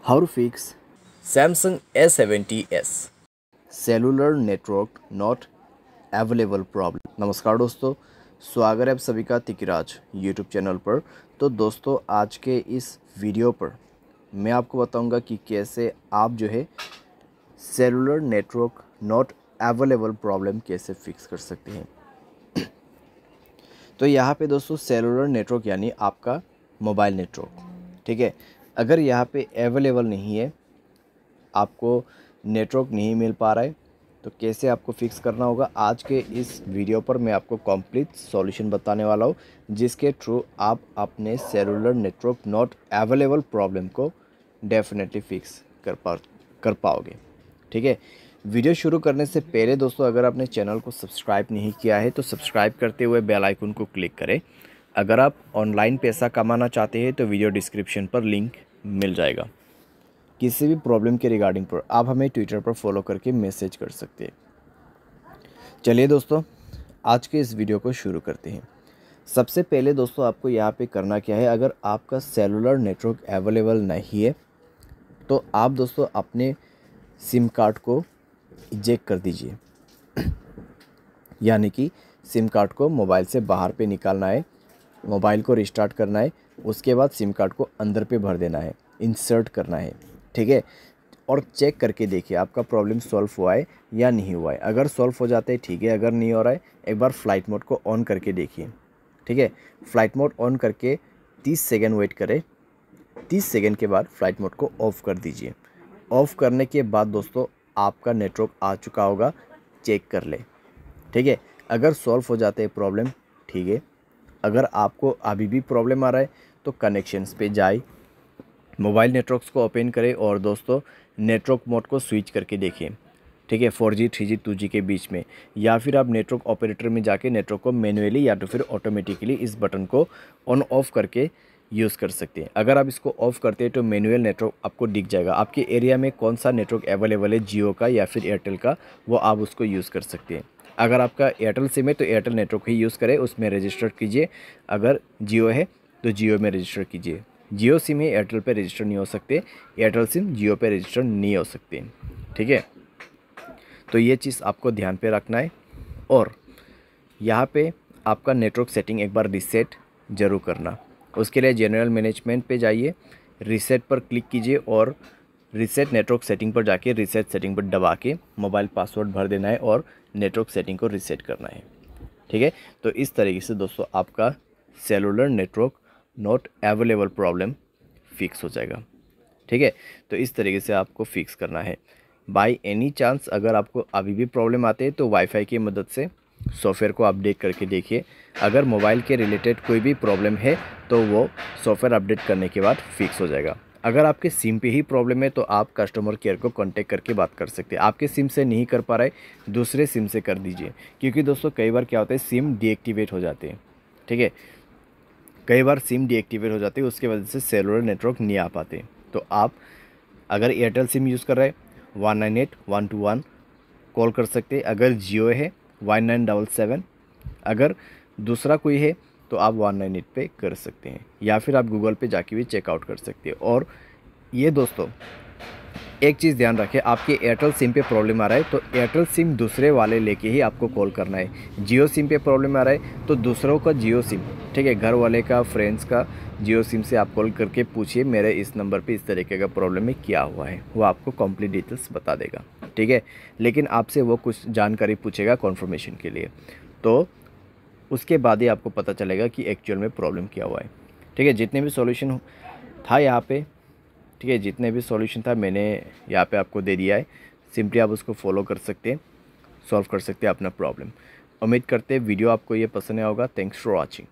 How to fix Samsung A70s। Cellular network not available problem. नमस्कार दोस्तों, स्वागत है आप सभी का तिकिराज यूट्यूब चैनल पर। तो दोस्तों, आज के इस वीडियो पर मैं आपको बताऊंगा कि कैसे आप जो है cellular network not available problem कैसे फिक्स कर सकते हैं। तो यहाँ पे दोस्तों सेलुलर नेटवर्क यानी आपका मोबाइल नेटवर्क, ठीक है। अगर यहाँ पे अवेलेबल नहीं है, आपको नेटवर्क नहीं मिल पा रहा है, तो कैसे आपको फिक्स करना होगा, आज के इस वीडियो पर मैं आपको कंप्लीट सॉल्यूशन बताने वाला हूँ, जिसके थ्रू आप अपने cellular network not available problem को डेफिनेटली फिक्स कर पाओगे, ठीक है। वीडियो शुरू करने से पहले दोस्तों, अगर आपने चैनल को सब्सक्राइब नहीं किया है तो सब्सक्राइब करते हुए बेल आइकन को क्लिक करें। अगर आप ऑनलाइन पैसा कमाना चाहते हैं तो वीडियो डिस्क्रिप्शन पर लिंक मिल जाएगा। किसी भी प्रॉब्लम के रिगार्डिंग पर आप हमें ट्विटर पर फॉलो करके मैसेज कर सकते हैं। चलिए दोस्तों, आज के इस वीडियो को शुरू करते हैं। सबसे पहले दोस्तों, आपको यहाँ पे करना क्या है, अगर आपका सेलुलर नेटवर्क अवेलेबल नहीं है तो आप दोस्तों अपने सिम कार्ड को इजेक्ट कर दीजिए। यानी कि सिम कार्ड को मोबाइल से बाहर पे निकालना है, मोबाइल को रिस्टार्ट करना है, उसके बाद सिम कार्ड को अंदर पे भर देना है, इंसर्ट करना है, ठीक है। और चेक करके देखिए आपका प्रॉब्लम सॉल्व हुआ है या नहीं हुआ है। अगर सॉल्व हो जाता है ठीक है, अगर नहीं हो रहा है एक बार फ़्लाइट मोड को ऑन करके देखिए, ठीक है। फ़्लाइट मोड ऑन करके 30 सेकेंड वेट करें। 30 सेकेंड के बाद फ़्लाइट मोड को ऑफ़ कर दीजिए। ऑफ़ करने के बाद दोस्तों आपका नेटवर्क आ चुका होगा, चेक कर ले, ठीक है। अगर सॉल्व हो जाते हैं प्रॉब्लम, ठीक है। अगर आपको अभी भी प्रॉब्लम आ रहा है तो कनेक्शंस पे जाए, मोबाइल नेटवर्क्स को ओपन करें और दोस्तों नेटवर्क मोड को स्विच करके देखें, ठीक है, 4G 3G 2G के बीच में। या फिर आप नेटवर्क ऑपरेटर में जाके नेटवर्क को मैनुअली या तो फिर ऑटोमेटिकली इस बटन को ऑन ऑफ करके यूज़ कर सकते हैं। अगर आप इसको ऑफ़ करते हैं तो मैनुअल नेटवर्क आपको दिख जाएगा, आपके एरिया में कौन सा नेटवर्क अवेलेबल है, जियो का या फिर एयरटेल का, वो आप उसको यूज़ कर सकते हैं। अगर आपका एयरटेल सिम है तो एयरटेल नेटवर्क ही यूज़ करें, उसमें रजिस्टर कीजिए। अगर जियो है तो जियो में रजिस्टर कीजिए। जियो सिम है, एयरटेल पे रजिस्टर नहीं हो सकते, एयरटेल सिम जियो पे रजिस्टर नहीं हो सकते, ठीक है। तो ये चीज़ आपको ध्यान पे रखना है। और यहाँ पे आपका नेटवर्क सेटिंग एक बार रीसेट ज़रूर करना। उसके लिए जनरल मैनेजमेंट पे जाइए, रीसेट पर क्लिक कीजिए और रीसेट नेटवर्क सेटिंग पर जाके रीसेट सेटिंग पर दबा के मोबाइल पासवर्ड भर देना है और नेटवर्क सेटिंग को रीसेट करना है, ठीक है। तो इस तरीके से दोस्तों आपका cellular network not available problem fix हो जाएगा, ठीक है। तो इस तरीके से आपको फिक्स करना है। बाय एनी चांस अगर आपको अभी भी प्रॉब्लम आते हैं तो वाईफाई की मदद से सॉफ्टवेयर को अपडेट करके देखिए। अगर मोबाइल के रिलेटेड कोई भी प्रॉब्लम है तो वो सॉफ्टवेयर अपडेट करने के बाद फिक्स हो जाएगा। अगर आपके सिम पे ही प्रॉब्लम है तो आप कस्टमर केयर को कांटेक्ट करके बात कर सकते हैं। आपके सिम से नहीं कर पा रहे, दूसरे सिम से कर दीजिए, क्योंकि दोस्तों कई बार क्या होता है सिम डीएक्टिवेट हो जाते हैं, ठीक है। कई बार सिम डीएक्टिवेट हो जाती है, उसकी वजह से सेलुलर नेटवर्क नहीं आ पाते। तो आप अगर एयरटेल सिम यूज़ कर रहे हैं 198-121 कॉल कर सकते हैं। अगर जियो है 1977, अगर दूसरा कोई है तो आप 198 पे कर सकते हैं, या फिर आप गूगल पे जाके भी चेकआउट कर सकते हैं। और ये दोस्तों एक चीज़ ध्यान रखें, आपके एयरटेल सिम पे प्रॉब्लम आ रहा है तो एयरटेल सिम दूसरे वाले लेके ही आपको कॉल करना है। जियो सिम पे प्रॉब्लम आ रहा है तो दूसरों का जियो सिम, ठीक है, घर वाले का, फ्रेंड्स का जियो सिम से आप कॉल करके पूछिए मेरे इस नंबर पे इस तरीके का प्रॉब्लम है, क्या हुआ है, वो आपको कंप्लीट डिटेल्स बता देगा, ठीक है। लेकिन आपसे वो कुछ जानकारी पूछेगा कन्फर्मेशन के लिए, तो उसके बाद ही आपको पता चलेगा कि एक्चुअल में प्रॉब्लम क्या हुआ है, ठीक है। जितने भी सॉल्यूशन था यहाँ पे, ठीक है, जितने भी सॉल्यूशन था मैंने यहाँ पे आपको दे दिया है। सिंपली आप उसको फॉलो कर सकते हैं, सॉल्व कर सकते हैं अपना प्रॉब्लम। उम्मीद करते हैं वीडियो आपको ये पसंद आया होगा। Thanks for watching.